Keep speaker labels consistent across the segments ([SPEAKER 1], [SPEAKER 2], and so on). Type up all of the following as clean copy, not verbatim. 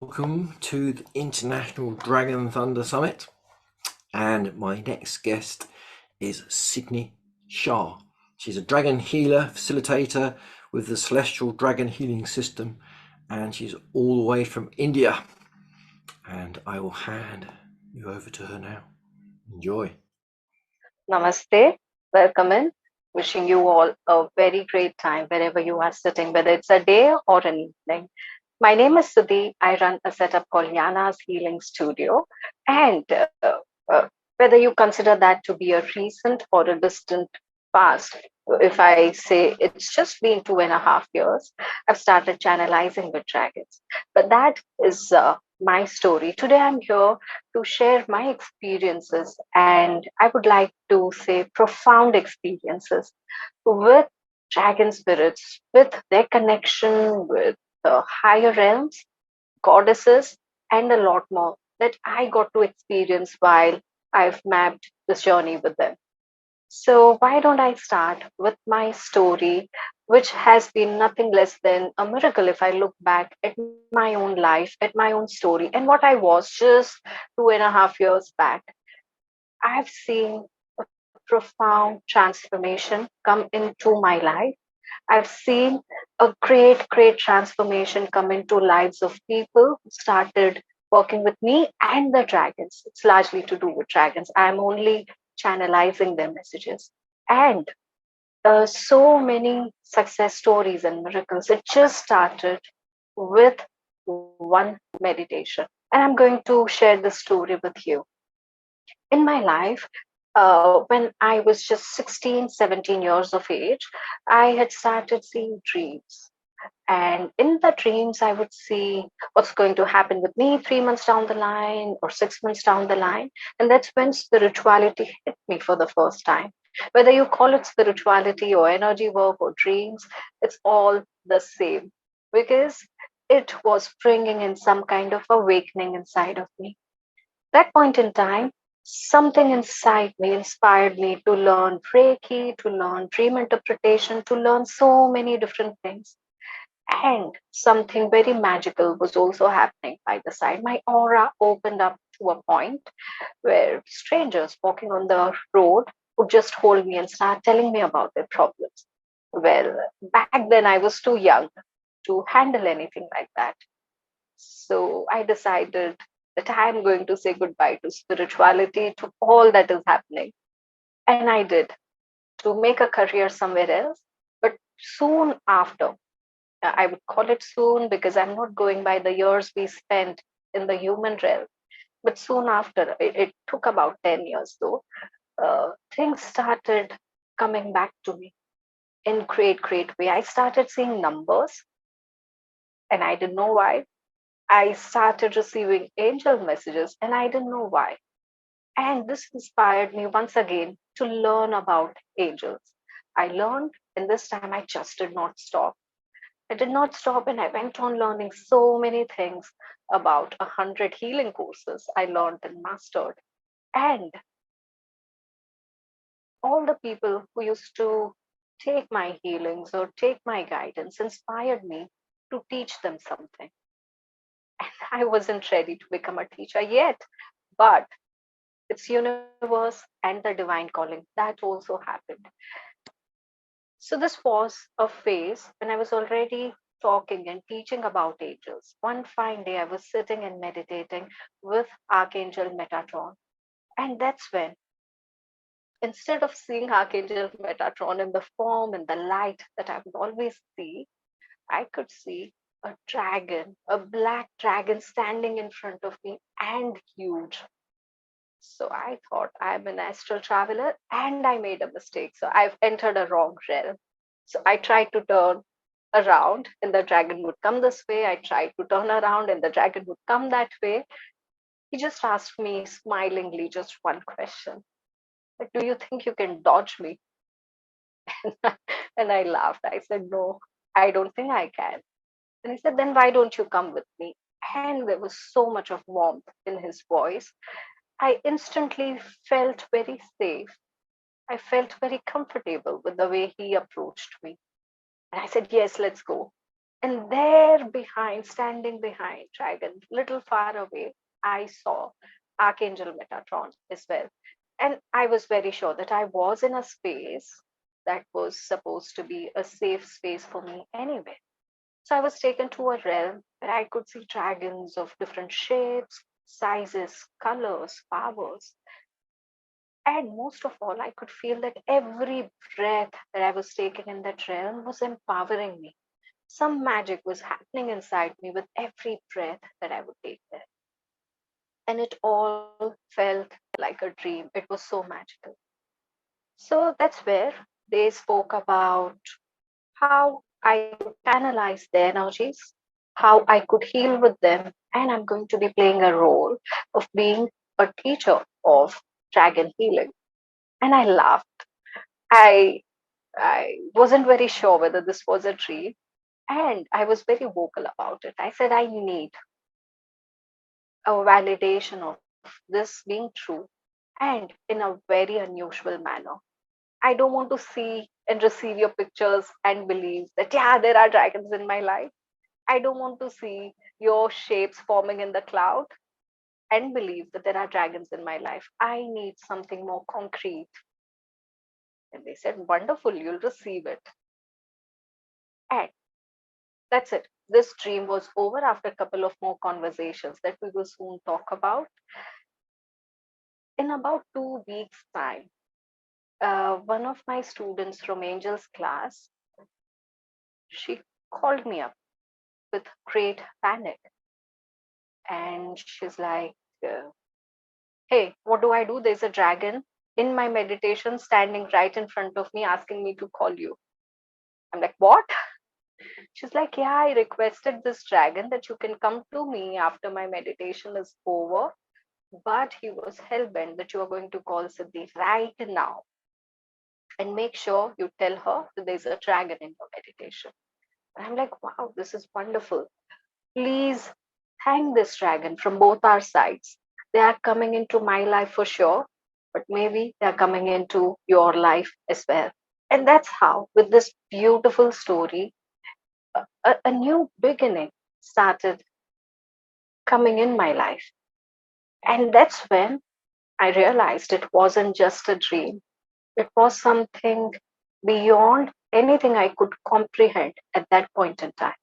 [SPEAKER 1] Welcome to the International Dragon Thunder Summit, and my next guest is SIDDHII SHAH. She's a dragon healer, facilitator with the Celestial Dragon Healing System, and she's all the way from India. And I will hand you over to her now. Enjoy.
[SPEAKER 2] Namaste, welcome in. Wishing you all a very great time wherever you are sitting, whether it's a day or an evening. My name is SIDDHII. I run a setup called Yana's Healing Studio. And whether you consider that to be a recent or a distant past, if I say it's just been 2.5 years, I've started channelizing with dragons. But that is my story. Today I'm here to share my experiences, and I would like to say profound experiences with dragon spirits, with their connection with the higher realms, goddesses, and a lot more that I got to experience while I've mapped this journey with them. So, why don't I start with my story, which has been nothing less than a miracle if I look back at my own life, at my own story, and what I was just 2.5 years back. I've seen a profound transformation come into my life. I've seen a great transformation come into lives of people who started working with me and the dragons. It's largely to do with dragons. I'm only channelizing their messages. And so many success stories and miracles. It just started with one meditation. And I'm going to share this story with you. In my life, when I was just 16, 17 years of age, I had started seeing dreams. And in the dreams, I would see what's going to happen with me 3 months down the line or 6 months down the line. And that's when spirituality hit me for the first time. Whether you call it spirituality or energy work or dreams, it's all the same because it was bringing in some kind of awakening inside of me. That point in time, something inside me inspired me to learn Reiki, to learn dream interpretation, to learn so many different things. And something very magical was also happening by the side. My aura opened up to a point where strangers walking on the road would just hold me and start telling me about their problems. Well, back then I was too young to handle anything like that. So I decided that I'm going to say goodbye to spirituality, to all that is happening. And I did, to make a career somewhere else. But soon after, I would call it soon because I'm not going by the years we spent in the human realm. But soon after, it took about 10 years though, things started coming back to me in great way. I started seeing numbers and I didn't know why. I started receiving angel messages and I didn't know why. And this inspired me once again to learn about angels. I learned, and this time I just did not stop. I did not stop, and I went on learning so many things about 100 healing courses I learned and mastered. And all the people who used to take my healings or take my guidance inspired me to teach them something. And I wasn't ready to become a teacher yet, but it's universe and the divine calling that also happened. So this was a phase when I was already talking and teaching about angels. One fine day I was sitting and meditating with Archangel Metatron. And that's when, instead of seeing Archangel Metatron in the form and the light that I would always see, I could see a dragon, a black dragon standing in front of me and huge. So I thought I'm an astral traveler and I made a mistake. So I've entered a wrong realm. So I tried to turn around and the dragon would come this way. I tried to turn around and the dragon would come that way. He just asked me smilingly just one question. Like, do you think you can dodge me? And I laughed. I said, no, I don't think I can. And he said, then why don't you come with me? And there was so much of warmth in his voice. I instantly felt very safe. I felt very comfortable with the way he approached me. And I said, yes, let's go. And there behind, standing behind dragon, little far away, I saw Archangel Metatron as well. And I was very sure that I was in a space that was supposed to be a safe space for me anyway. So I was taken to a realm where I could see dragons of different shapes, sizes, colors, powers. And most of all, I could feel that every breath that I was taking in that realm was empowering me. Some magic was happening inside me with every breath that I would take there. And it all felt like a dream. It was so magical. So that's where they spoke about how I could channelize their energies, how I could heal with them, and I'm going to be playing a role of being a teacher of dragon healing. And I laughed. I I wasn't very sure whether this was a dream, and I was very vocal about it. I said I need a validation of this being true and in a very unusual manner. I don't want to see and receive your pictures and believe that, yeah, there are dragons in my life. I don't want to see your shapes forming in the cloud and believe that there are dragons in my life. I need something more concrete. And they said, wonderful, you'll receive it. And that's it. This dream was over after a couple of more conversations that we will soon talk about. In about 2 weeks' time, one of my students from Angel's class, she called me up with great panic. And she's like, hey, what do I do? There's a dragon in my meditation standing right in front of me asking me to call you. I'm like, what? She's like, yeah, I requested this dragon that you can come to me after my meditation is over. But he was hell bent that you are going to call Siddhi right now and make sure you tell her that there's a dragon in your meditation. And I'm like, wow, this is wonderful. Please thank this dragon from both our sides. They are coming into my life for sure, but maybe they're coming into your life as well. And that's how, with this beautiful story, a new beginning started coming in my life. And that's when I realized it wasn't just a dream, it was something beyond anything I could comprehend at that point in time.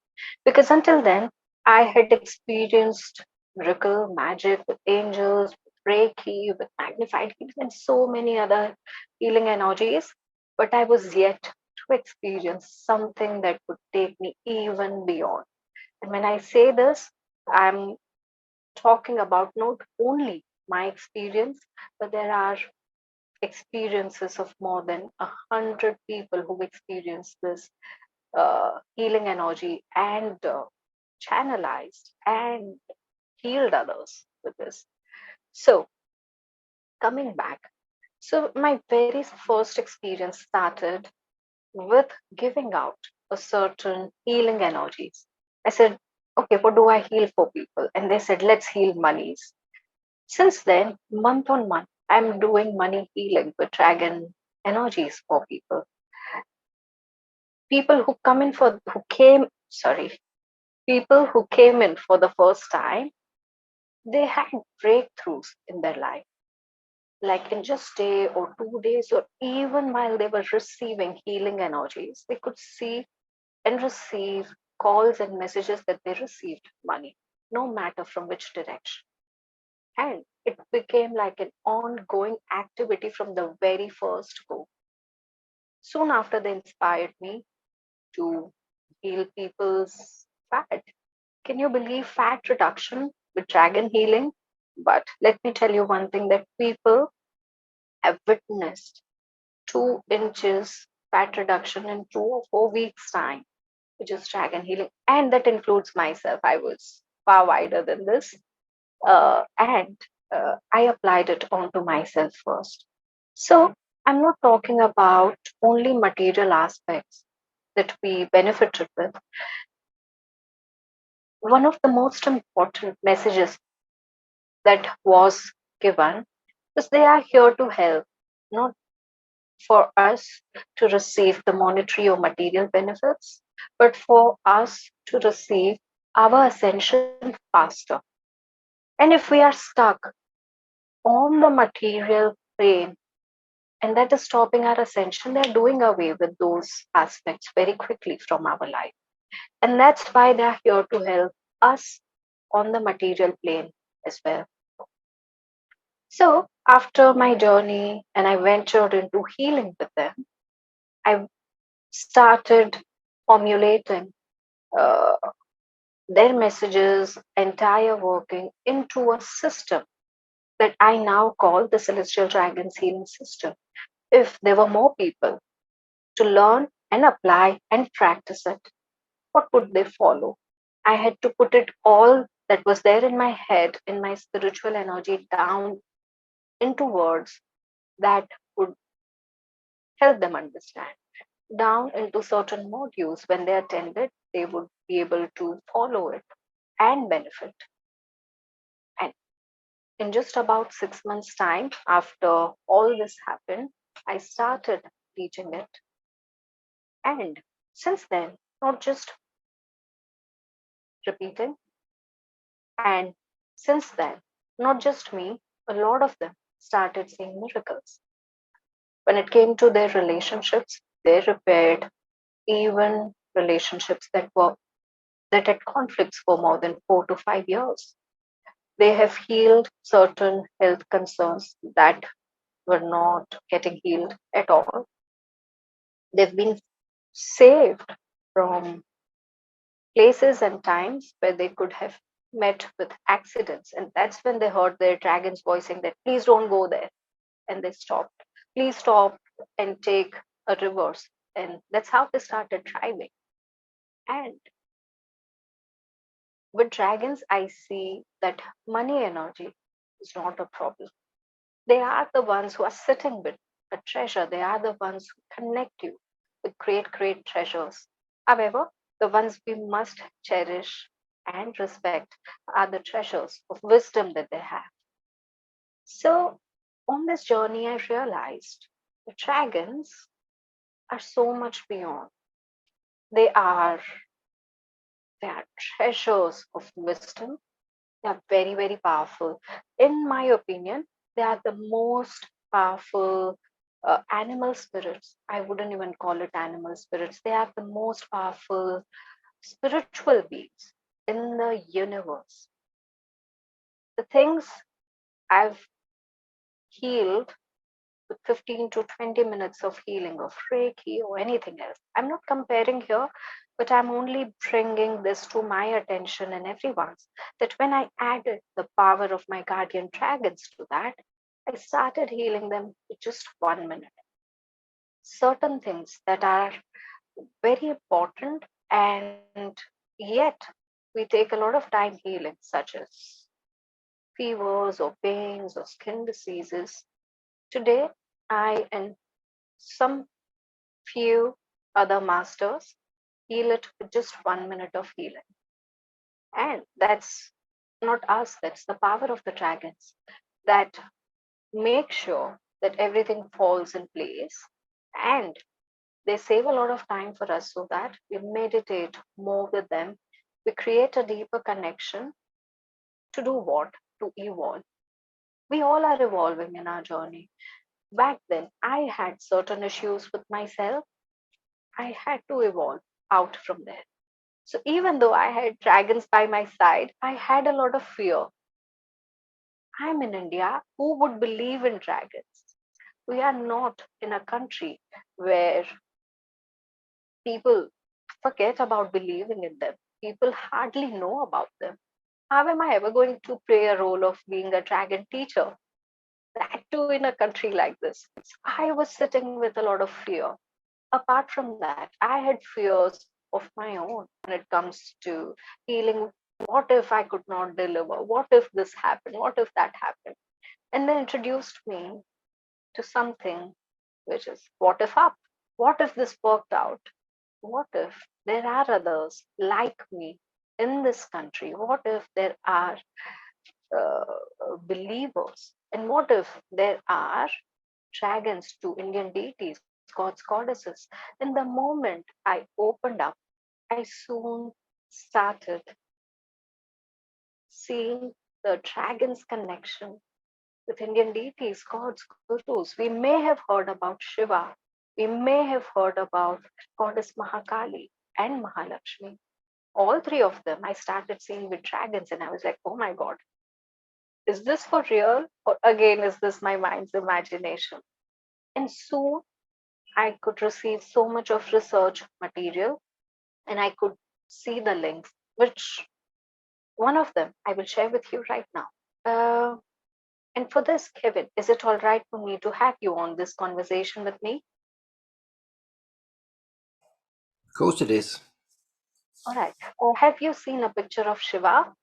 [SPEAKER 2] Because until then, I had experienced miracle, magic with angels, with Reiki, with magnified healing, and so many other healing energies. But I was yet to experience something that would take me even beyond. And when I say this, I'm talking about not only my experience, but there are experiences of more than 100 people who experienced this healing energy and channelized and healed others with this. So, coming back, so my very first experience started with giving out a certain healing energies. I said, okay, what do I heal for people? And they said, let's heal monies. Since then, month on month, I'm doing money healing with dragon energies for people. People who come in for who came sorry People who came in for the first time, they had breakthroughs in their life, like in just day or 2 days, or even while they were receiving healing energies, they could see and receive calls and messages that they received money, no matter from which direction. And it became like an ongoing activity from the very first go. Soon after, they inspired me to heal people's fat. Can you believe fat reduction with dragon healing? But let me tell you one thing, that people have witnessed 2 inches fat reduction in 2 or 4 weeks' time, which is dragon healing. And that includes myself. I was far wider than this. And I applied it onto myself first. So I'm not talking about only material aspects that we benefited with. One of the most important messages that was given is they are here to help, not for us to receive the monetary or material benefits, but for us to receive our ascension faster. And if we are stuck on the material plane, and that is stopping our ascension, they're doing away with those aspects very quickly from our life. And that's why they're here to help us on the material plane as well. So, after my journey and I ventured into healing with them, I started formulating uh, their messages, entire working into a system that I now call the Celestial Dragons Healing System. If there were more people to learn and apply and practice it, what would they follow? I had to put it all that was there in my head, in my spiritual energy, down into words that would help them understand, down into certain modules. When they attended, they would be able to follow it and benefit. And in just about 6 months' time, after all this happened, I started teaching it. And since then, not just repeating, and since then, not just me, a lot of them started seeing miracles. When it came to their relationships, they repaired even relationships that had conflicts for more than 4 to 5 years. They have healed certain health concerns that were not getting healed at all. They've been saved from places and times where they could have met with accidents. And that's when they heard their dragons voicing that, please don't go there. And they stopped. Please stop and take a reverse. And that's how they started thriving. And with dragons, I see that money energy is not a problem. They are the ones who are sitting with a treasure. They are the ones who connect you with great, great treasures. However, the ones we must cherish and respect are the treasures of wisdom that they have. So, on this journey, I realized the dragons are so much beyond. They are they are treasures of wisdom. They are very, very powerful. In my opinion, they are the most powerful animal spirits. I wouldn't even call it animal spirits. They are the most powerful spiritual beings in the universe. The things I've healed with 15 to 20 minutes of healing of Reiki or anything else. I'm not comparing here, but I'm only bringing this to my attention and everyone's, that when I added the power of my guardian dragons to that, I started healing them with just 1 minute. Certain things that are very important, and yet we take a lot of time healing, such as fevers or pains or skin diseases. Today, I and some few other masters heal it with just 1 minute of healing. And that's not us, that's the power of the dragons that make sure that everything falls in place. And they save a lot of time for us so that we meditate more with them. We create a deeper connection to do what? To evolve. We all are evolving in our journey. Back then, I had certain issues with myself. I had to evolve out from there. So even though I had dragons by my side, I had a lot of fear. I'm in India. Who would believe in dragons? We are not in a country where people forget about believing in them. People hardly know about them. How am I ever going to play a role of being a dragon teacher? That too in a country like this. I was sitting with a lot of fear. Apart from that, I had fears of my own when it comes to healing. What if I could not deliver? What if this happened? What if that happened? And they introduced me to something which is what if up? What if this worked out? What if there are others like me in this country? What if there are believers? And what if there are dragons to Indian deities, gods, goddesses. In the moment I opened up, I soon started seeing the dragon's connection with Indian deities, gods, gurus. We may have heard about Shiva. We may have heard about Goddess Mahakali and Mahalakshmi. All three of them I started seeing with dragons, and I was like, oh my God, is this for real? Or again, is this my mind's imagination? And soon I could receive so much of research material and I could see the links, which one of them I will share with you right now. And for this, Kevin, is it all right for me to have you on this conversation with me?
[SPEAKER 1] Of course it is.
[SPEAKER 2] All right. Have you seen a picture of Shiva?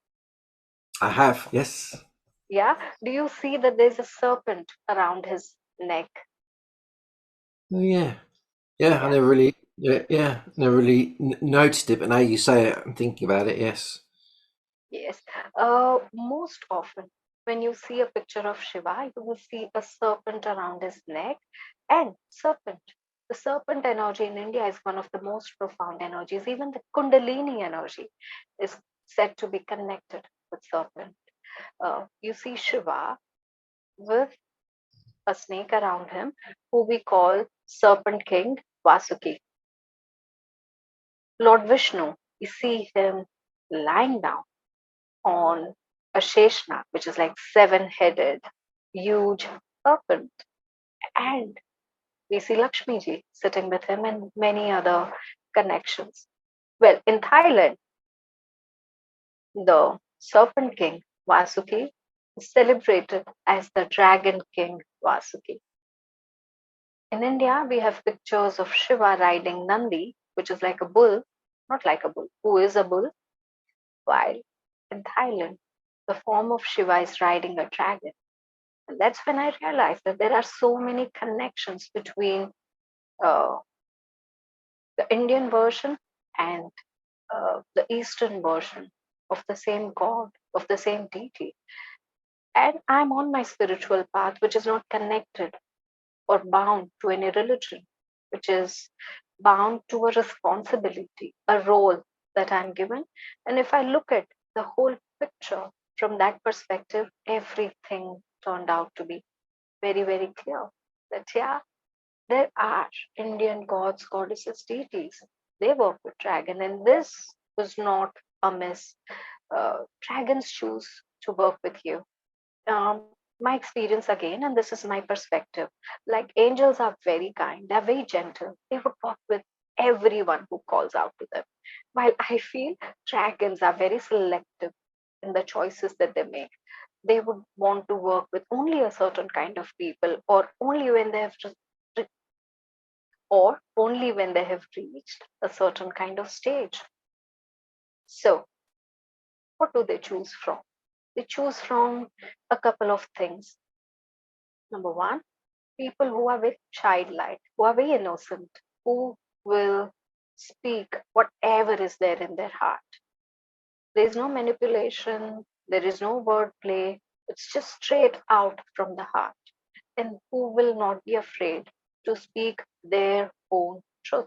[SPEAKER 1] I have, yes.
[SPEAKER 2] Yeah. Do you see that there's a serpent around his neck?
[SPEAKER 1] Oh, yeah. Yeah, I
[SPEAKER 2] Yeah.
[SPEAKER 1] never really, never really noticed it, but now you say it, I'm thinking about it, yes.
[SPEAKER 2] Yes. Most often, when you see a picture of Shiva, you will see a serpent around his neck. And the serpent energy in India is one of the most profound energies. Even the Kundalini energy is said to be connected with serpent. You see Shiva with a snake around him, who we call Serpent King Vasuki. Lord Vishnu, you see him lying down on a Sheshna, which is like seven-headed, huge serpent. And we see Lakshmi ji sitting with him and many other connections. Well, in Thailand, the Serpent King Vasuki is celebrated as the Dragon King Vasuki. In India, we have pictures of Shiva riding Nandi, which is like a bull, not like a bull, who is a bull, while in Thailand, the form of Shiva is riding a dragon. And that's when I realized that there are so many connections between uh, the Indian version and the Eastern version of the same God, of the same deity. And I'm on my spiritual path, which is not connected or bound to any religion, which is bound to a responsibility, a role that I'm given. And if I look at the whole picture from that perspective, everything turned out to be very, very clear that, yeah, there are Indian gods, goddesses, deities. They work with dragon, and this was not a miss. Dragons choose to work with you. My experience again, and this is my perspective, like angels are very kind, they're very gentle, they would work with everyone who calls out to them, while I feel dragons are very selective in the choices that they make. They would want to work with only a certain kind of people, or only when they have or only when they have reached a certain kind of stage. So what do they choose from? They choose from a couple of things. Number one, people who are very childlike, who are very innocent, who will speak whatever is there in their heart. There is no manipulation, there is no wordplay, it's just straight out from the heart. And who will not be afraid to speak their own truth.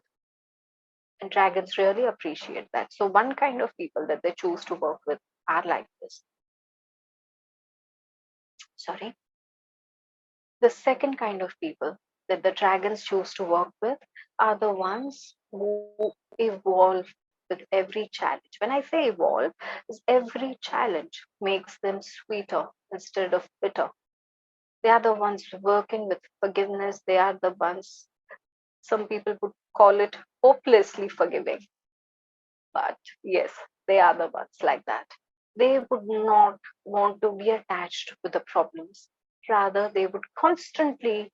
[SPEAKER 2] And dragons really appreciate that. So, one kind of people that they choose to work with are like this. Sorry. The second kind of people that the dragons choose to work with are the ones who evolve with every challenge. When I say evolve, is every challenge makes them sweeter instead of bitter. They are the ones working with forgiveness. They are the ones, some people would call it hopelessly forgiving. But yes, they are the ones like that. They would not want to be attached to the problems. Rather, they would constantly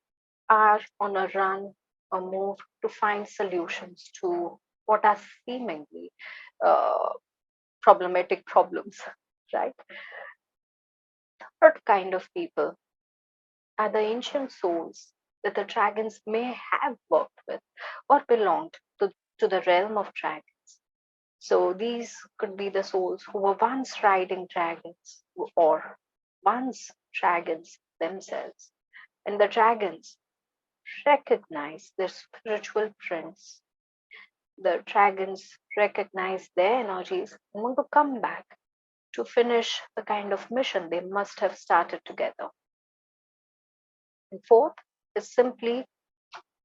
[SPEAKER 2] are on a run or move to find solutions to what are seemingly uh, problematic problems, right? Third kind of people are the ancient souls that the dragons may have worked with or belonged to the realm of dragons. So these could be the souls who were once riding dragons or once dragons themselves. And the dragons recognize their spiritual friends. The dragons recognize their energies and want to come back to finish the kind of mission they must have started together. And fourth is simply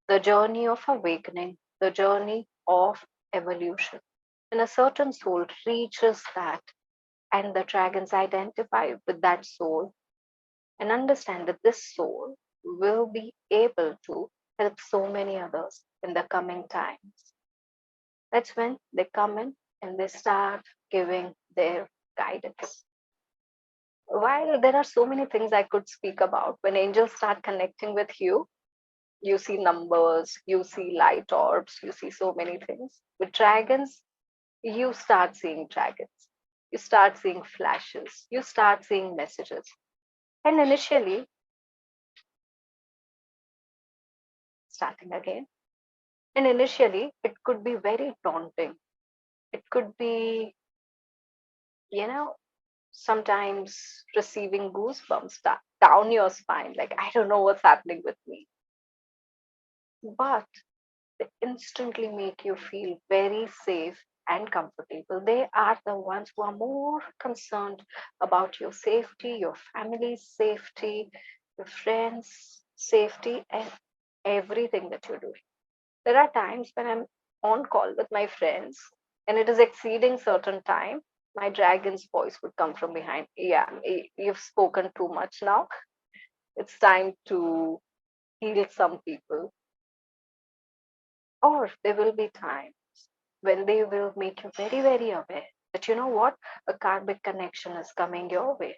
[SPEAKER 2] the journey of awakening, the journey of evolution. When a certain soul reaches that, and the dragons identify with that soul and understand that this soul will be able to help so many others in the coming times. That's when they come in and they start giving their guidance. While there are so many things I could speak about, when angels start connecting with you, you see numbers, you see light orbs, you see so many things. With dragons, you start seeing dragons, you start seeing flashes, you start seeing messages. And initially, starting again, and initially, it could be very daunting. It could be, you know, sometimes receiving goosebumps down your spine, like, I don't know what's happening with me. But they instantly make you feel very safe and comfortable. They are the ones who are more concerned about your safety, your family's safety, your friends' safety, and everything that you're doing. There are times when I'm on call with my friends and it is exceeding certain time, my dragon's voice would come from behind. Yeah, you've spoken too much now. It's time to heal some people. Or there will be times when they will make you very, very aware that you know what, a karmic connection is coming your way.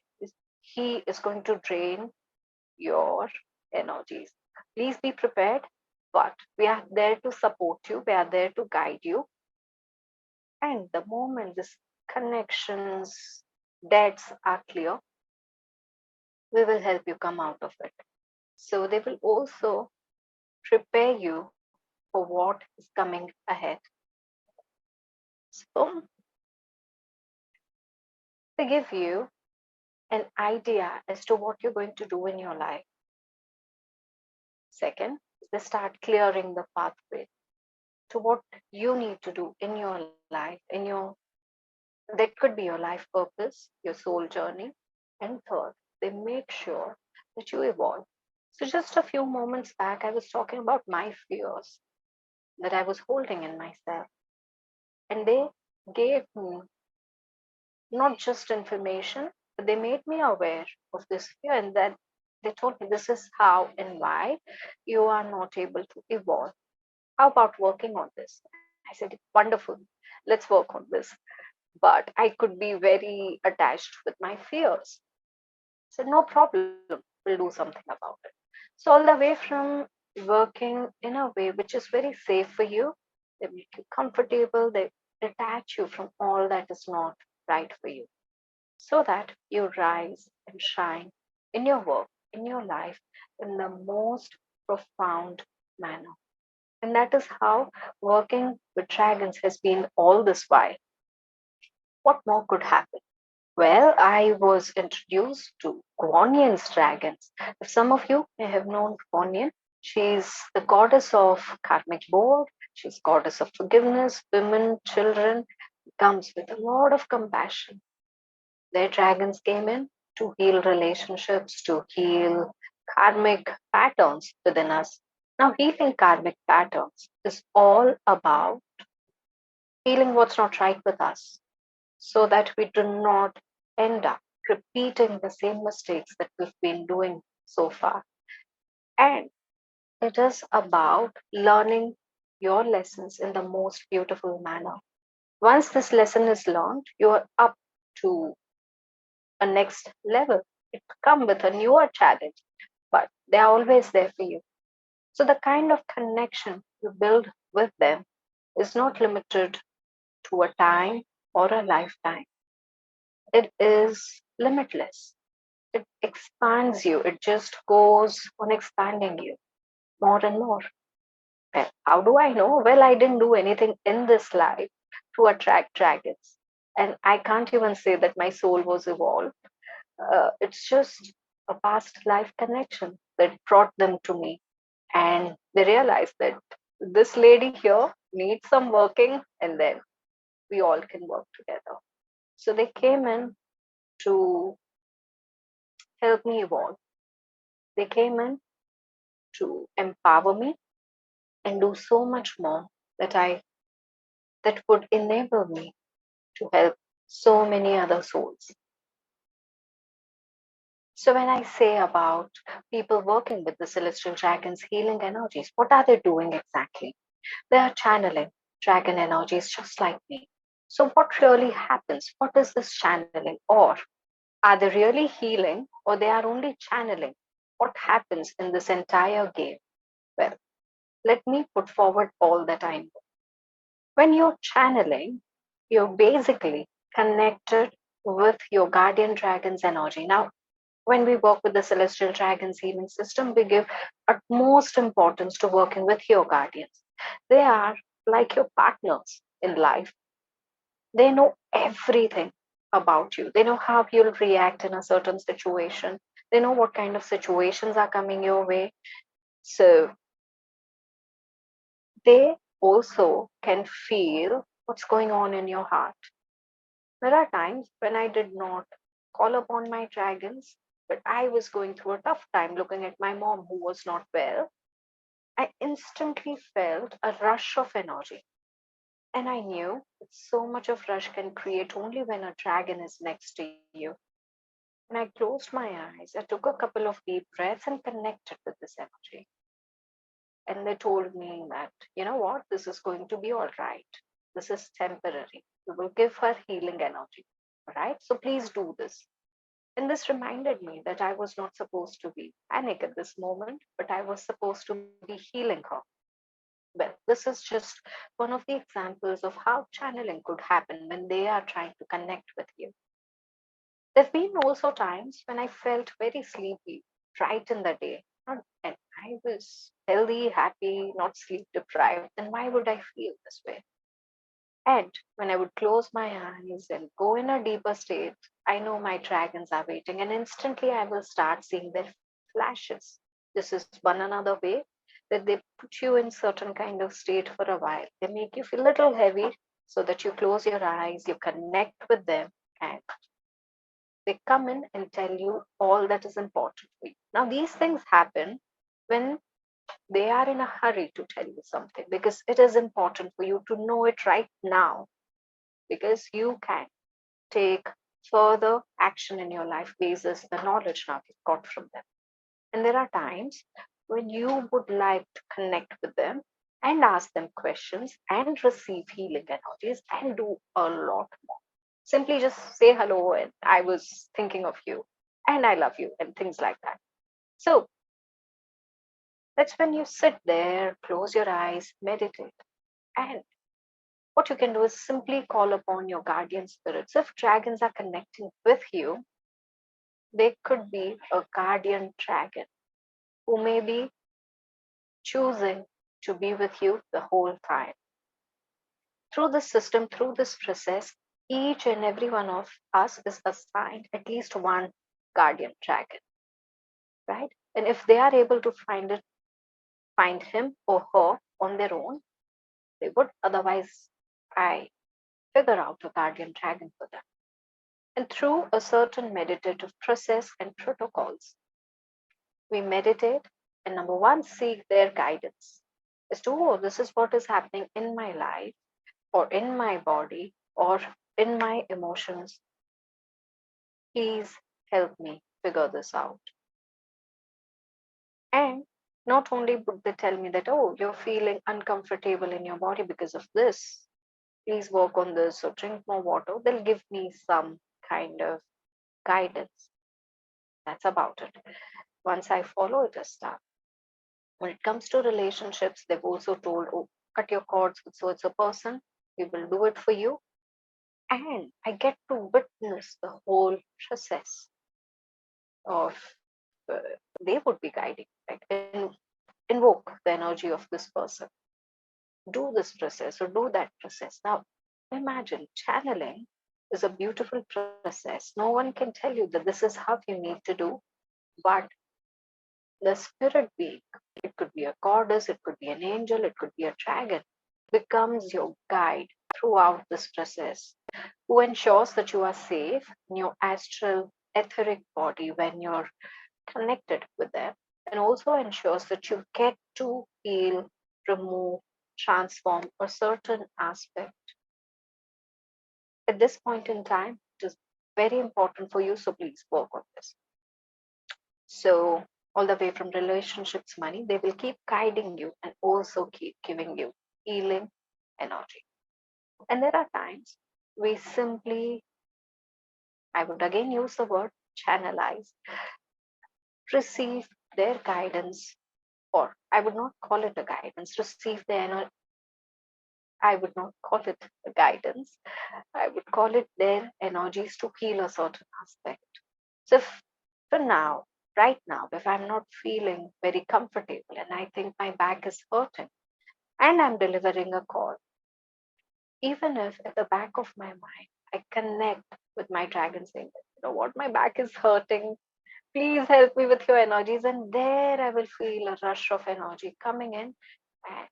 [SPEAKER 2] He is going to drain your energies. Please be prepared, but we are there to support you, we are there to guide you. And the moment this connections, debts are clear, we will help you come out of it. So they will also prepare you for what is coming ahead. So they give you an idea as to what you're going to do in your life. Second, they start clearing the pathway to what you need to do in your life, in your that could be your life purpose, your soul journey. And third, they make sure that you evolve. So just a few moments back, I was talking about my fears that I was holding in myself. And they gave me not just information, but they made me aware of this fear, and that they told me this is how and why you are not able to evolve. How about working on this? I said, wonderful, let's work on this. But I could be very attached with my fears. So no problem, we'll do something about it. So all the way from working in a way which is very safe for you, they make you comfortable, they detach you from all that is not right for you, so that you rise and shine in your work, in your life, in the most profound manner. And that is how working with dragons has been all this while. What more could happen? Well, I was introduced to Guanyan's dragons. If some of you may have known Guanyan, she's the goddess of karmic board, she's goddess of forgiveness, women, children, comes with a lot of compassion. Their dragons came in to heal relationships, to heal karmic patterns within us. Now, healing karmic patterns is all about healing what's not right with us so that we do not end up repeating the same mistakes that we've been doing so far. And it is about learning your lessons in the most beautiful manner. Once this lesson is learned, you are up to a next level. It come with a newer challenge, but they're always there for you. So the kind of connection you build with them is not limited to a time or a lifetime. It is limitless. It expands you. It just goes on expanding you more and more. Well, how do I know? Well, I didn't do anything in this life to attract dragons. And I can't even say that my soul was evolved. It's just a past life connection that brought them to me. And they realized that this lady here needs some working, and then we all can work together. So they came in to help me evolve. They came in to empower me and do so much more that would enable me to help so many other souls. So when I say about people working with the celestial dragons healing energies, what are they doing exactly? They are channeling dragon energies just like me. So what really happens? What is this channeling? Or are they really healing, or they are only channeling? What happens in this entire game? Well, let me put forward all that I know. When you're channeling, you're basically connected with your guardian dragon's energy. Now, when we work with the celestial dragons healing system, we give utmost importance to working with your guardians. They are like your partners in life. They know everything about you. They know how you'll react in a certain situation. They know what kind of situations are coming your way. So they also can feel what's going on in your heart. There are times when I did not call upon my dragons, but I was going through a tough time looking at my mom who was not well. I instantly felt a rush of energy. And I knew that so much of rush can create only when a dragon is next to you. And I closed my eyes, I took a couple of deep breaths and connected with this energy. And they told me that, you know what, this is going to be all right. This is temporary. We will give her healing energy. All right. So please do this. And this reminded me that I was not supposed to be panic at this moment, but I was supposed to be healing her. Well, this is just one of the examples of how channeling could happen when they are trying to connect with you. There have been also times when I felt very sleepy right in the day. And I was healthy, happy, not sleep deprived. Then why would I feel this way? And when I would close my eyes and go in a deeper state, I know my dragons are waiting, and instantly I will start seeing their flashes. This is one another way that they put you in certain kind of state for a while. They make you feel a little heavy so that you close your eyes, you connect with them, and they come in and tell you all that is important for you. Now, these things happen when they are in a hurry to tell you something because it is important for you to know it right now, because you can take further action in your life basis the knowledge now you've got from them. And there are times when you would like to connect with them and ask them questions and receive healing energies and do a lot more. Simply just say hello and I was thinking of you and I love you and things like that. So that's when you sit there, close your eyes, meditate. And what you can do is simply call upon your guardian spirits. If dragons are connecting with you, they could be a guardian dragon who may be choosing to be with you the whole time. Through this system, through this process, each and every one of us is assigned at least one guardian dragon, right? And if they are able to find him or her on their own, they would. Otherwise, I figure out a guardian dragon for them. And through a certain meditative process and protocols, we meditate and number one, seek their guidance as to, oh, this is what is happening in my life or in my body or in my emotions. Please help me figure this out. And not only would they tell me that, oh, you're feeling uncomfortable in your body because of this, please work on this or drink more water. They'll give me some kind of guidance. That's about it. Once I follow it as done. When it comes to relationships, they've also told, oh, cut your cords with so it's a person. We will do it for you. And I get to witness the whole process of they would be guiding, like invoke the energy of this person, do this process or do that process. Now, imagine channeling is a beautiful process. No one can tell you that this is how you need to do, but the spirit being, it could be a goddess, it could be an angel, it could be a dragon, becomes your guide throughout this process, who ensures that you are safe in your astral etheric body when you're connected with them, and also ensures that you get to heal, remove, transform a certain aspect. At this point in time, it is very important for you, so please work on this. So, all the way from relationships, money, they will keep guiding you and also keep giving you healing energy. And there are times we simply, I would again use the word channelize, receive their guidance, or I would not call it a guidance, receive their I would not call it a guidance. I would call it their energies to heal a certain aspect. So if, for now, right now, if I'm not feeling very comfortable and I think my back is hurting and I'm delivering a call, even if at the back of my mind I connect with my dragon saying, you know what, my back is hurting. Please help me with your energies. And there I will feel a rush of energy coming in and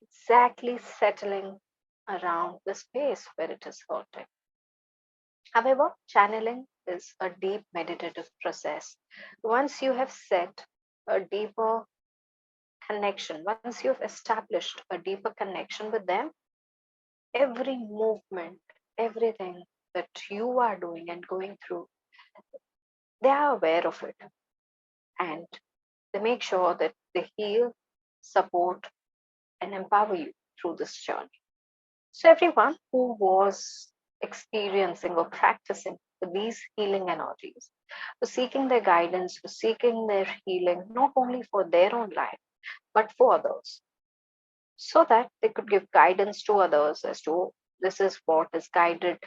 [SPEAKER 2] exactly settling around the space where it is hurting. However, channeling is a deep meditative process. Once you have set a deeper connection, once you've established a deeper connection with them, every movement, everything that you are doing and going through, they are aware of it. And they make sure that they heal, support, and empower you through this journey. So, everyone who was experiencing or practicing these healing energies was seeking their guidance, was seeking their healing, not only for their own life, but for others, so that they could give guidance to others as to this is what is guided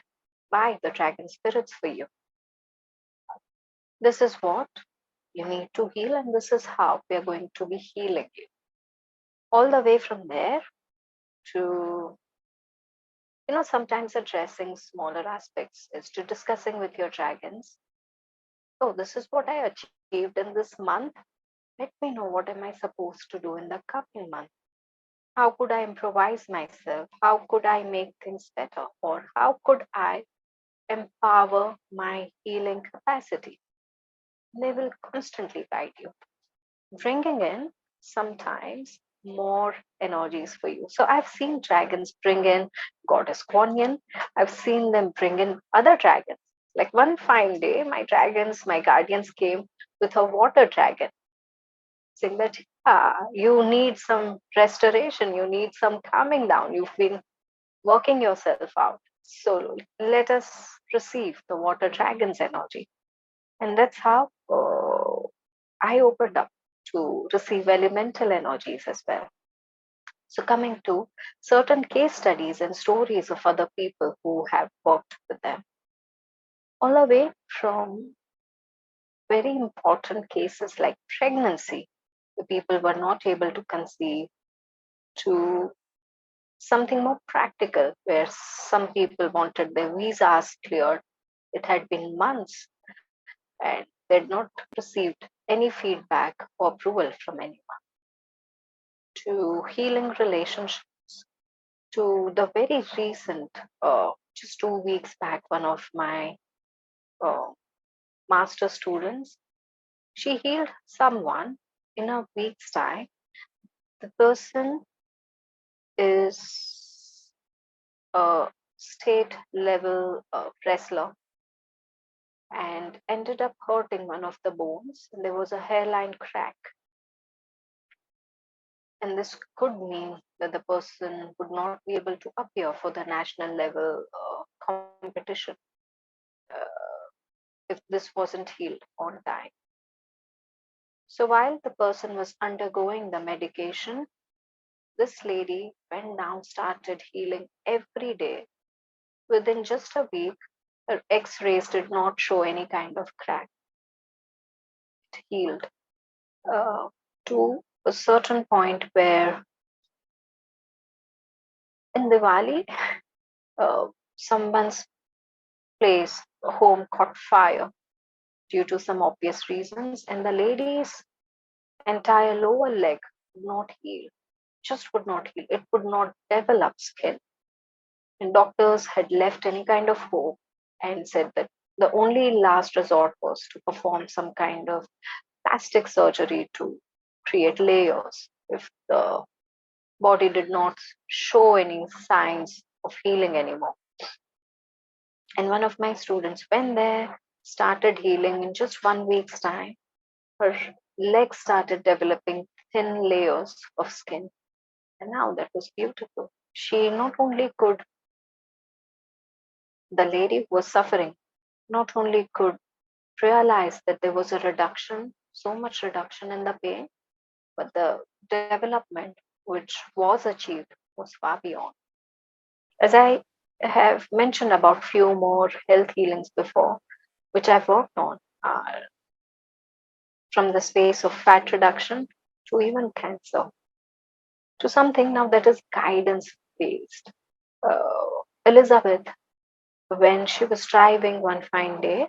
[SPEAKER 2] by the dragon spirits for you. This is what you need to heal, and this is how we are going to be healing you. All the way from there to sometimes addressing smaller aspects is to discussing with your dragons. Oh, this is what I achieved in this month. Let me know what am I supposed to do in the coming month. How could I improvise myself? How could I make things better? Or how could I empower my healing capacity? They will constantly guide you, bringing in sometimes more energies for you. So I've seen dragons bring in Goddess Kuan Yin. I've seen them bring in other dragons. Like one fine day, my guardians came with a water dragon, saying that you need some restoration, you need some calming down. You've been working yourself out. So let us receive the water dragon's energy. And that's how I opened up to receive elemental energies as well. So, coming to certain case studies and stories of other people who have worked with them, all the way from very important cases like pregnancy, the people were not able to conceive, to something more practical where some people wanted their visas cleared. It had been months and they had not received any feedback or approval from anyone, to healing relationships, to the very recent, just 2 weeks back, one of my uh, master students, she healed someone in a week's time. The person is a state level wrestler and ended up hurting one of the bones. And there was a hairline crack. And this could mean that the person would not be able to appear for the national level competition if this wasn't healed on time. So while the person was undergoing the medication, this lady went down, started healing every day. Within just a week, her x-rays did not show any kind of crack. It healed to a certain point where in Diwali, someone's place, home caught fire. due to some obvious reasons, and the lady's entire lower leg would not heal, just would not heal. It would not develop skin. And doctors had left any kind of hope and said that the only last resort was to perform some kind of plastic surgery to create layers if the body did not show any signs of healing anymore. And one of my students went there, started healing in just 1 week's time. Her legs started developing thin layers of skin. And now that was beautiful. She not only could, the lady who was suffering, not only could realize that there was a reduction, so much reduction in the pain, but the development which was achieved was far beyond. As I have mentioned about few more health healings before, which I've worked on, are from the space of fat reduction to even cancer, to something now that is guidance based. Elizabeth, when she was driving one fine day,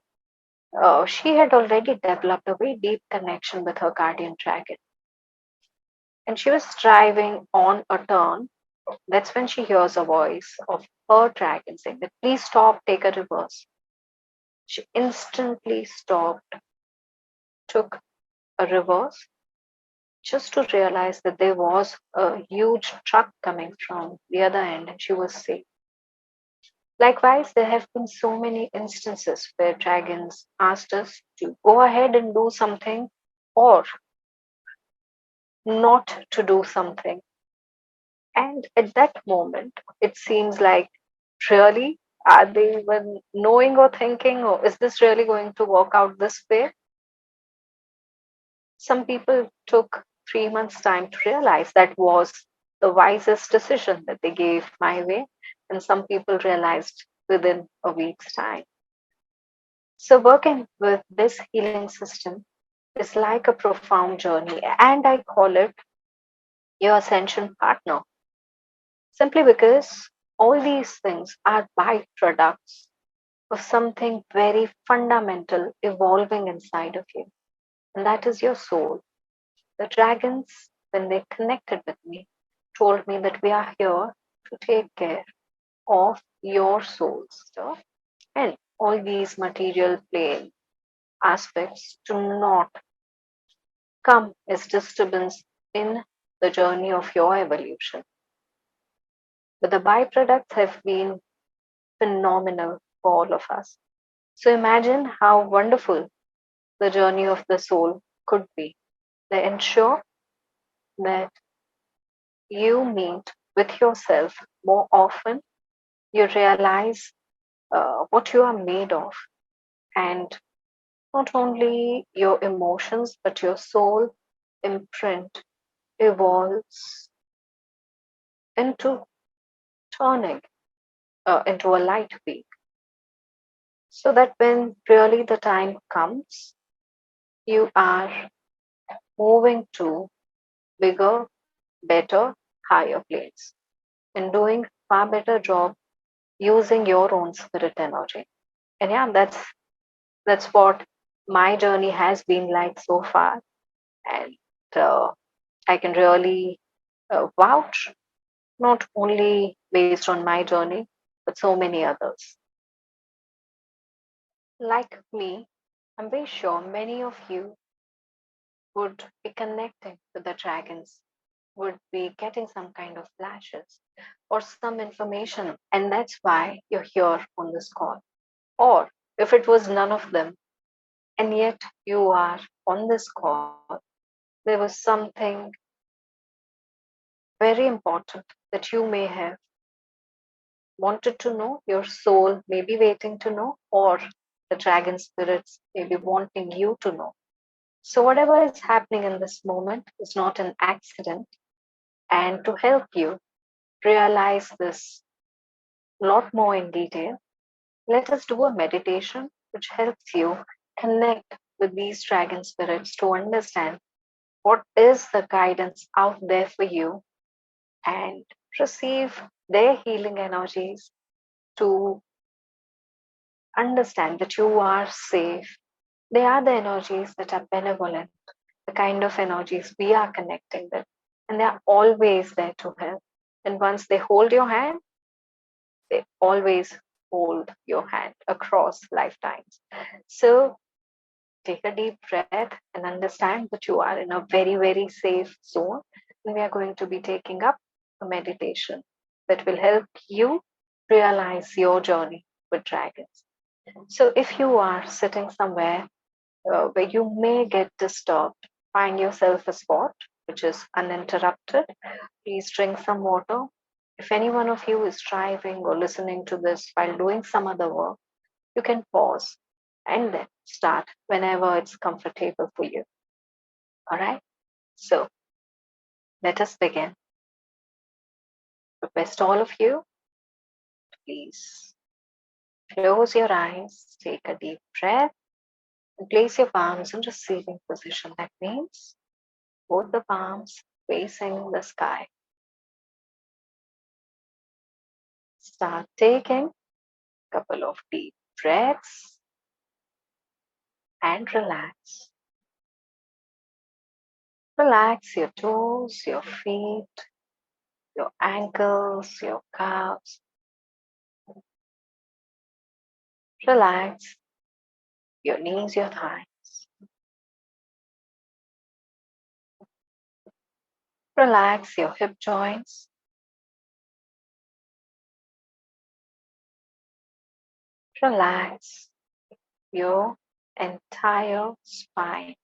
[SPEAKER 2] she had already developed a very deep connection with her guardian dragon. And she was driving on a turn. That's when she hears a voice of her dragon saying that, please stop, take a reverse. She instantly stopped, took a reverse, just to realize that there was a huge truck coming from the other end and she was safe. Likewise, there have been so many instances where dragons asked us to go ahead and do something or not to do something. And at that moment, it seems like, really, are they even knowing or thinking, or is this really going to work out this way? Some people took 3 months' time to realize that was the wisest decision that they gave my way, and some people realized within a week's time. So, working with this healing system is like a profound journey, and I call it your ascension partner, simply because all these things are byproducts of something very fundamental evolving inside of you, and that is your soul. The dragons, when they connected with me, told me that we are here to take care of your soul stuff, and all these material plane aspects do not come as disturbance in the journey of your evolution. But the byproducts have been phenomenal for all of us. So imagine how wonderful the journey of the soul could be. They ensure that you meet with yourself more often, you realize what you are made of, and not only your emotions, but your soul imprint evolves into turning into a light being. So that when really the time comes, you are moving to bigger, better, higher planes and doing far better job using your own spirit energy. And yeah, that's what my journey has been like so far, and I can really vouch not only based on my journey, but so many others. Like me, I'm very sure many of you would be connecting with the dragons, would be getting some kind of flashes or some information, and that's why you're here on this call. Or if it was none of them, and yet you are on this call, there was something very important that you may have wanted to know, your soul may be waiting to know, or the dragon spirits may be wanting you to know. So, whatever is happening in this moment is not an accident. And to help you realize this a lot more in detail, let us do a meditation which helps you connect with these dragon spirits to understand what is the guidance out there for you and receive their healing energies to understand that you are safe, They are the energies that are benevolent, the kind of energies we are connecting with, and they are always there to help. And once they hold your hand, they always hold your hand across lifetimes. So take a deep breath and understand that you are in a very, very safe zone. And we are going to be taking up a meditation that will help you realize your journey with dragons. So if you are sitting somewhere where you may get disturbed, find yourself a spot which is uninterrupted. Please drink some water. If any one of you is driving or listening to this while doing some other work, you can pause and then start whenever it's comfortable for you. All right? So let us begin. Request all of you, please close your eyes, take a deep breath, and place your palms in receiving position. That means both the palms facing the sky. Start taking a couple of deep breaths and relax. Relax your toes, your feet, your ankles, your calves. Relax your knees, your thighs. Relax your hip joints. Relax your entire spine.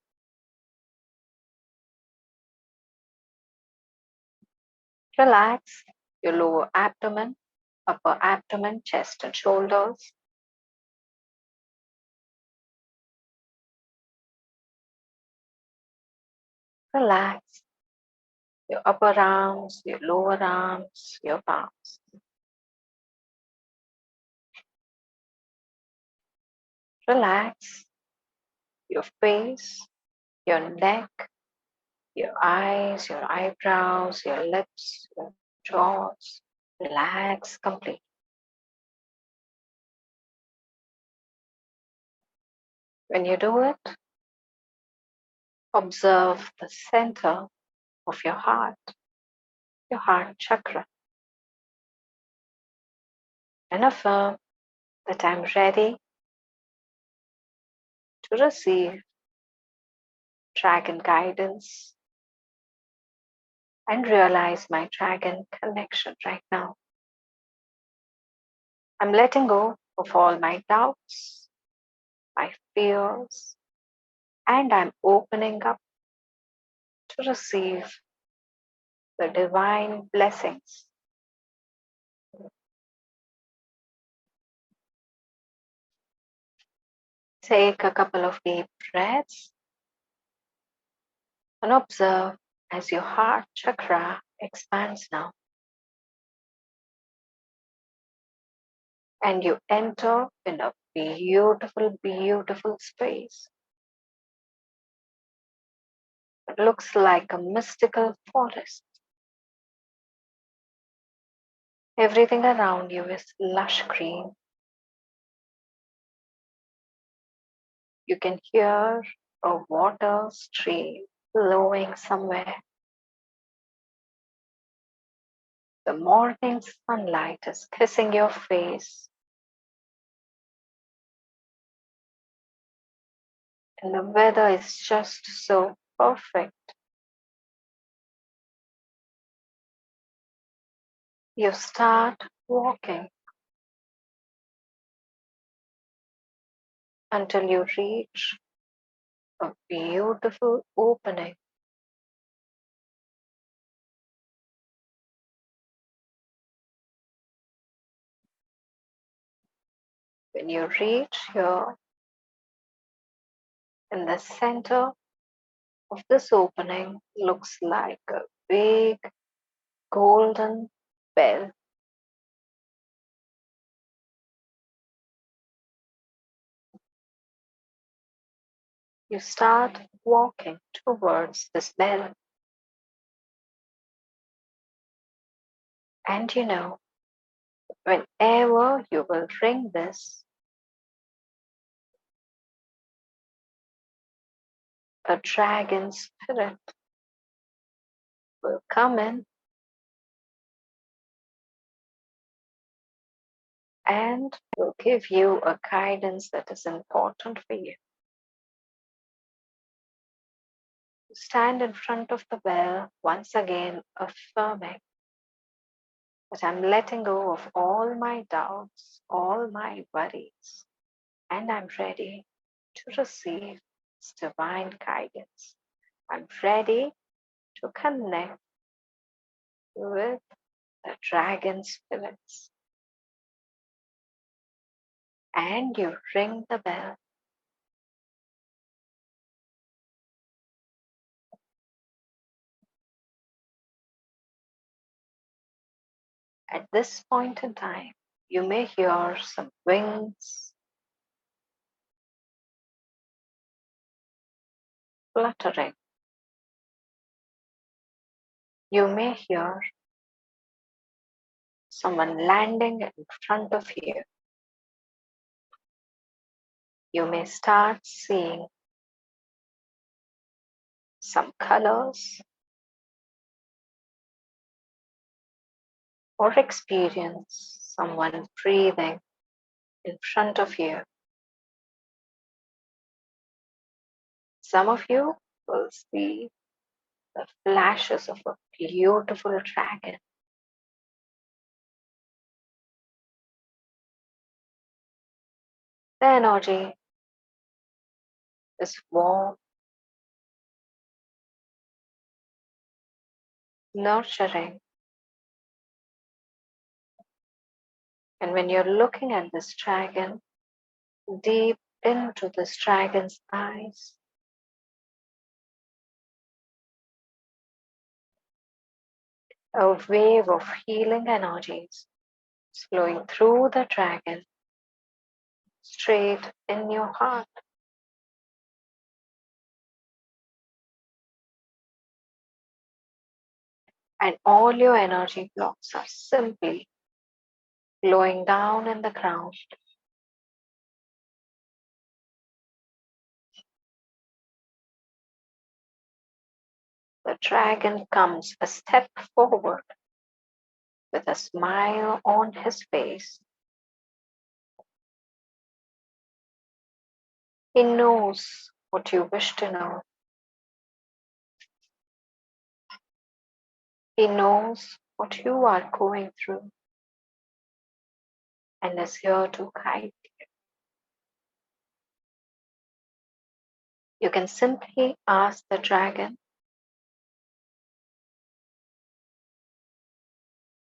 [SPEAKER 2] Relax your lower abdomen, upper abdomen, chest and shoulders. Relax your upper arms, your lower arms, your palms. Relax your face, your neck, your eyes, your eyebrows, your lips, your jaws. Relax completely. When you do it, observe the center of your heart chakra, and affirm that I'm ready to receive dragon guidance and realize my dragon connection right now. I'm letting go of all my doubts, my fears, and I'm opening up to receive the divine blessings. Take a couple of deep breaths and observe as your heart chakra expands now. And you enter in a beautiful, beautiful space. It looks like a mystical forest. Everything around you is lush green. You can hear a water stream flowing somewhere. The morning sunlight is kissing your face. And the weather is just so perfect. You start walking until you reach a beautiful opening. When you reach here, in the center of this opening looks like a big golden bell. You start walking towards this bell. And you know, whenever you will ring this, a dragon spirit will come in and will give you a guidance that is important for you. Stand in front of the bell, once again affirming that I'm letting go of all my doubts, all my worries, and I'm ready to receive this divine guidance. I'm ready to connect with the dragon spirits. And you ring the bell. At this point in time, you may hear some wings fluttering. You may hear someone landing in front of you. You may start seeing some colors or experience someone breathing in front of you. Some of you will see the flashes of a beautiful dragon. The energy is warm, nurturing. And when you're looking at this dragon, deep into this dragon's eyes, a wave of healing energies is flowing through the dragon straight in your heart. And all your energy blocks are simply flowing down in the ground. The dragon comes a step forward with a smile on his face. He knows what you wish to know. He knows what you are going through and is here to guide you. You can simply ask the dragon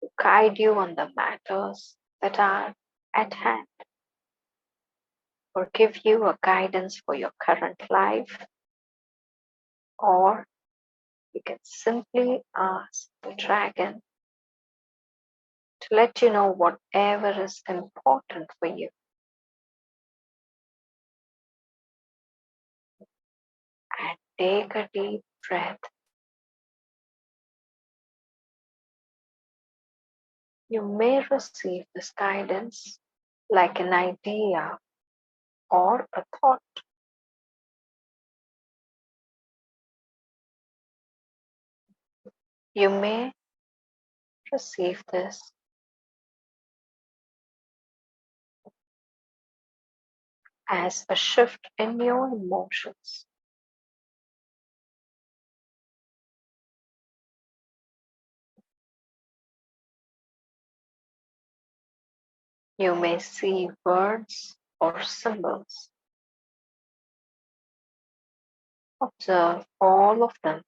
[SPEAKER 2] to guide you on the matters that are at hand, or give you a guidance for your current life, or you can simply ask the dragon to let you know whatever is important for you. And take a deep breath. You may receive this guidance like an idea or a thought. You may receive this as a shift in your emotions. You may see words or symbols. Observe all of them.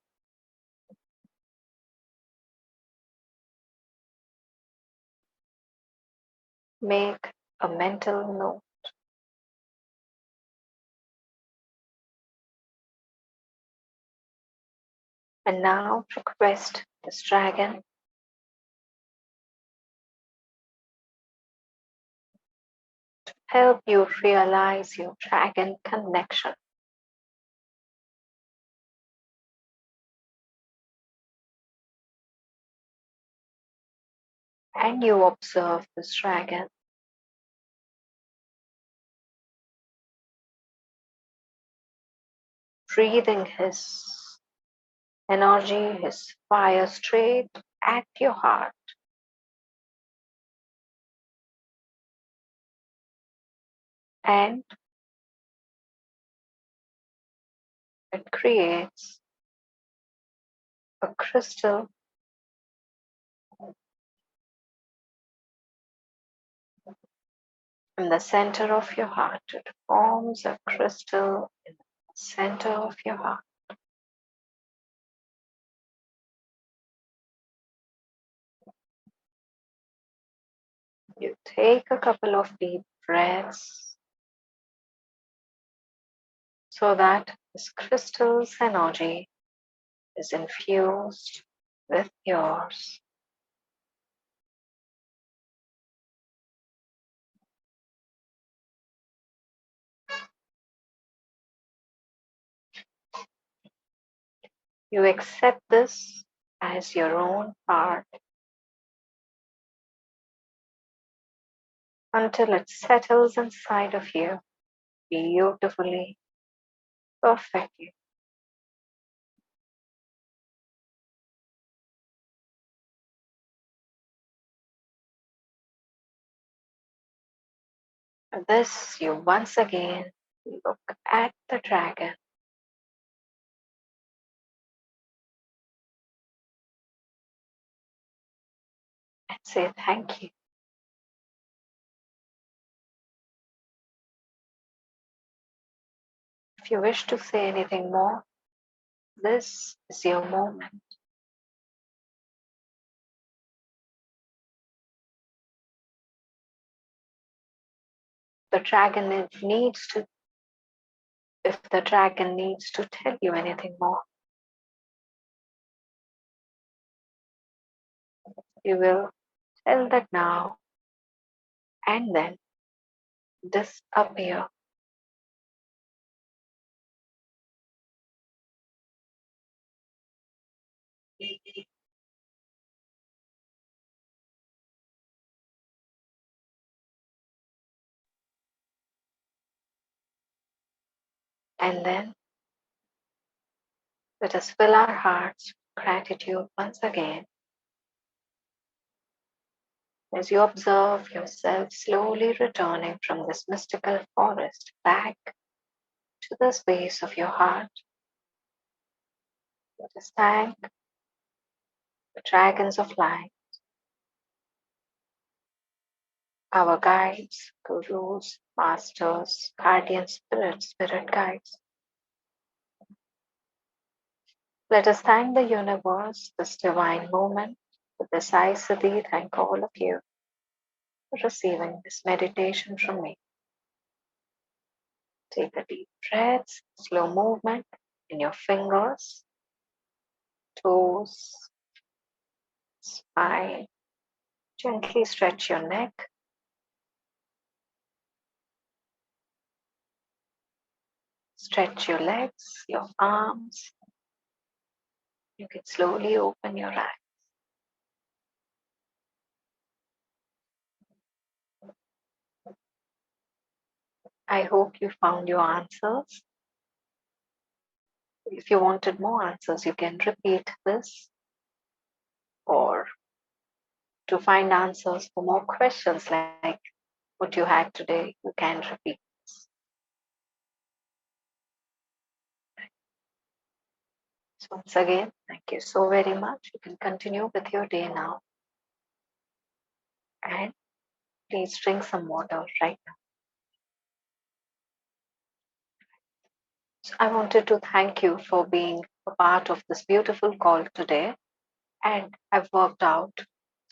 [SPEAKER 2] Make a mental note. And now request this dragon to help you realize your dragon connection. And you observe this dragon breathing his energy, his fire straight at your heart. And it creates a crystal in the center of your heart. It forms a crystal in the center of your heart. You take a couple of deep breaths so that this crystal's energy is infused with yours. You accept this as your own part until it settles inside of you beautifully, perfectly. And this, you once again look at the dragon and say thank you. If you wish to say anything more, this is your moment. The dragon needs to, if the dragon needs to tell you anything more, you will tell that now and then disappear. And then let us fill our hearts with gratitude once again as you observe yourself slowly returning from this mystical forest back to the space of your heart. Let us thank the dragons of light, our guides, gurus, masters, guardian spirits, spirit guides. Let us thank the universe, this divine moment. With this SIDDHII, thank all of you for receiving this meditation from me. Take a deep breath, slow movement in your fingers, toes, spine. Gently stretch your neck. Stretch your legs, your arms. You can slowly open your eyes. I hope you found your answers. If you wanted more answers, you can repeat this, or to find answers for more questions like what you had today, you can repeat this. So once again, thank you so very much. You can continue with your day now. And please drink some water right now. So I wanted to thank you for being a part of this beautiful call today. And I've worked out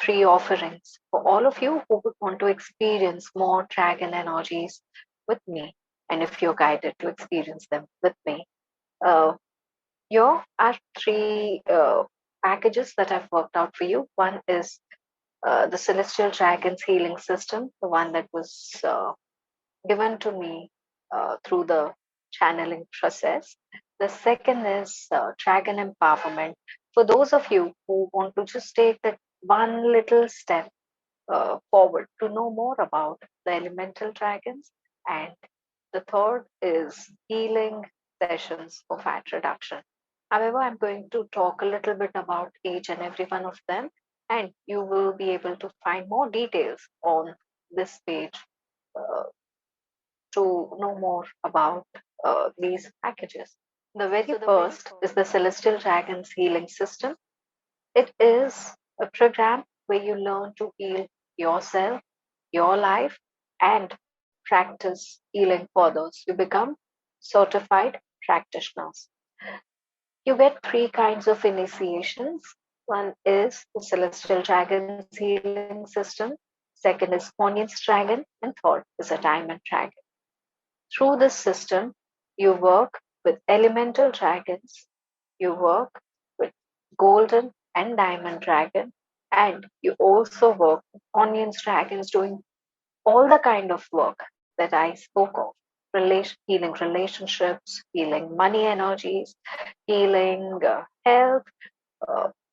[SPEAKER 2] 3 offerings for all of you who would want to experience more dragon energies with me. And if you're guided to experience them with me, here are 3 packages that I've worked out for you. One is the Celestial Dragons Healing System, the one that was given to me through the channeling process. The second is Dragon Empowerment. For those of you who want to just take that one little step forward to know more about the elemental dragons. And the third is Healing sessions for fat reduction. However, I'm going to talk a little bit about each and every one of them, and you will be able to find more details on this page to know more about these packages. The very first is the Celestial Dragons Healing System. It is a program where you learn to heal yourself, your life, and practice healing for others. You become certified practitioners. You get three kinds of initiations. One is the Celestial Dragons Healing System, second is Onions Dragon, and third is a Diamond Dragon. Through this system, you work with elemental dragons, you work with golden and diamond dragon, and you also work with onions dragons doing all the kind of work that I spoke of. Healing relationships, healing money energies, healing health,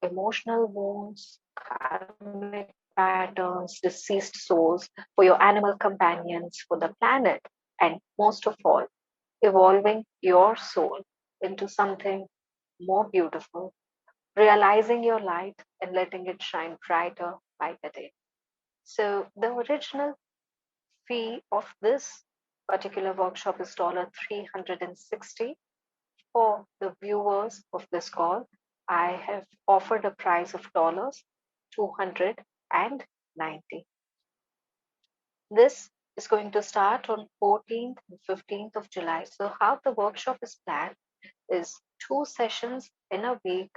[SPEAKER 2] emotional wounds, karmic patterns, deceased souls, for your animal companions, for the planet, and most of all, evolving your soul into something more beautiful, realizing your light and letting it shine brighter by the day. So, the original fee of this particular workshop is $360. For the viewers of this call, I have offered a price of $290. This is going to start on 14th and 15th of July. So how the workshop is planned is 2 sessions in a week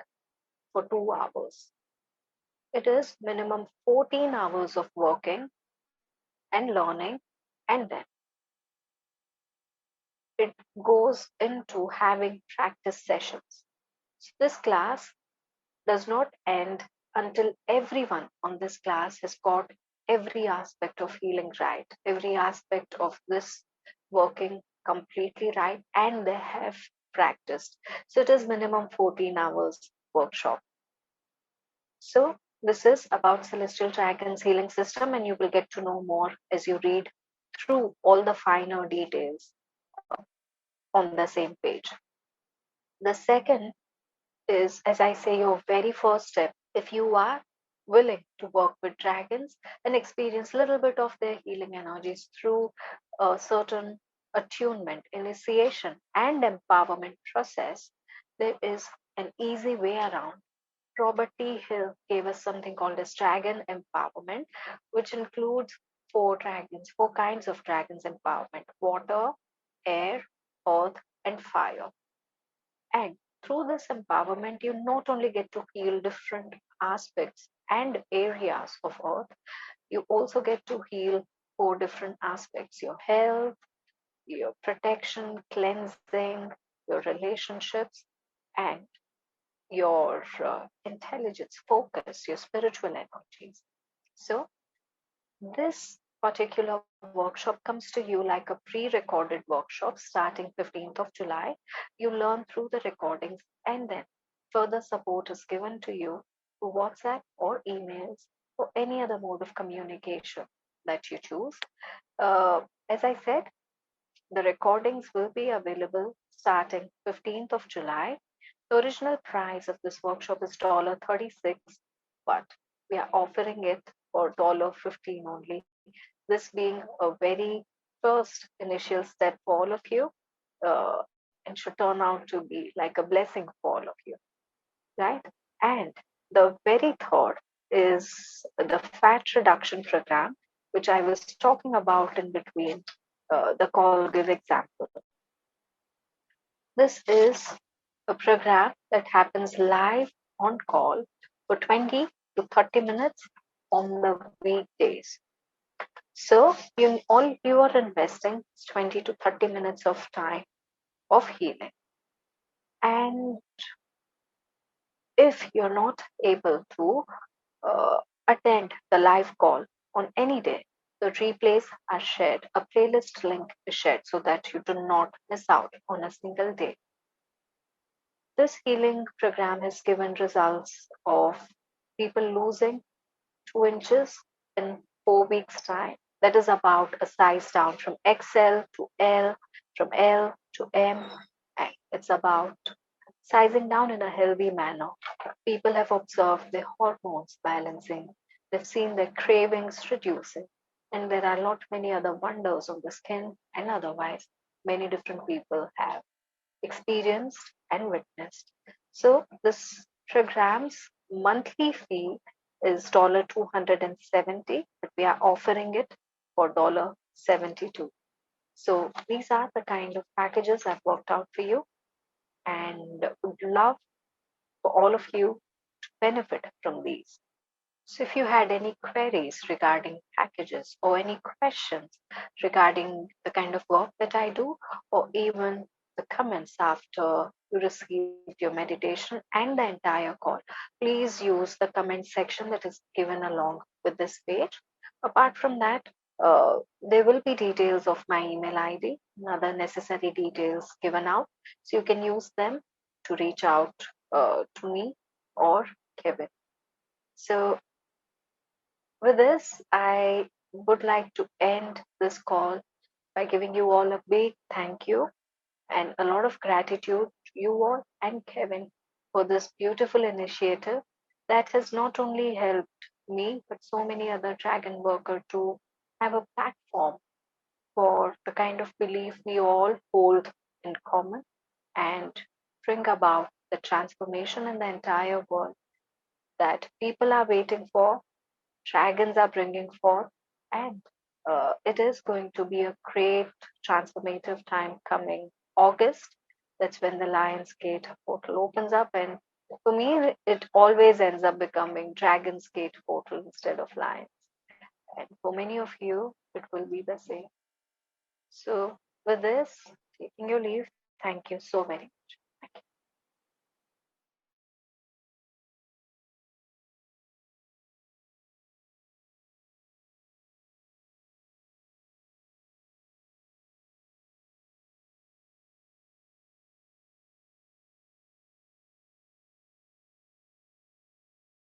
[SPEAKER 2] for 2 hours. It is minimum 14 hours of working and learning, and then it goes into having practice sessions. So this class does not end until everyone on this class has got every aspect of healing right, every aspect of this working completely right, and they have practiced. So it is minimum 14 hours workshop. So this is about Celestial Dragons Healing System, and you will get to know more as you read through all the finer details on the same page. The second is, as I say, your very first step. If you are willing to work with dragons and experience a little bit of their healing energies through a certain attunement, initiation, and empowerment process, there is an easy way around. Robert T. Hill gave us something called as dragon empowerment, which includes 4 dragons, 4 kinds of dragons empowerment: water, air, earth, and fire. And through this empowerment, you not only get to heal different aspects and areas of earth, you also get to heal 4 different aspects: your health, your protection, cleansing, your relationships, and your intelligence, focus, your spiritual energies. So, this particular workshop comes to you like a pre-recorded workshop starting 15th of July. You learn through the recordings, and then further support is given to you through WhatsApp or emails or any other mode of communication that you choose. As I said, the recordings will be available starting 15th of July. The original price of this workshop is $36, but we are offering it for $15 only. This being a very first initial step for all of you, and should turn out to be like a blessing for all of you, right? And the very third is the fat reduction program, which I was talking about in between the call give example. This is a program that happens live on call for 20 to 30 minutes on the weekdays. So all you are investing is 20 to 30 minutes of time of healing. And if you're not able to attend the live call on any day, the replays are shared. A playlist link is shared so that you do not miss out on a single day. This healing program has given results of people losing 2 inches in 4 weeks' time. That is about a size down from XL to L, from L to M, And it's about sizing down in a healthy manner. People have observed their hormones balancing, they've seen their cravings reducing, and there are not many other wonders on the skin and otherwise. Many different people have experienced and witnessed. So, this program's monthly fee is $270, but we are offering it for $72. So, these are the kind of packages I've worked out for you and would love for all of you to benefit from these. So, if you had any queries regarding packages or any questions regarding the kind of work that I do, or even the comments after you received your meditation and the entire call, please use the comment section that is given along with this page. Apart from that, there will be details of my email ID and other necessary details given out. So you can use them to reach out to me or Kevin. So with this, I would like to end this call by giving you all a big thank you and a lot of gratitude to you all and Kevin for this beautiful initiative that has not only helped me, but so many other dragon workers to have a platform for the kind of belief we all hold in common and bring about the transformation in the entire world that people are waiting for, dragons are bringing forth, and it is going to be a great transformative time coming August. That's when the Lion's Gate portal opens up, and for me, it always ends up becoming Dragon's Gate portal instead of Lions. And for many of you, it will be the same. So, with this, taking your leave, thank you so very much.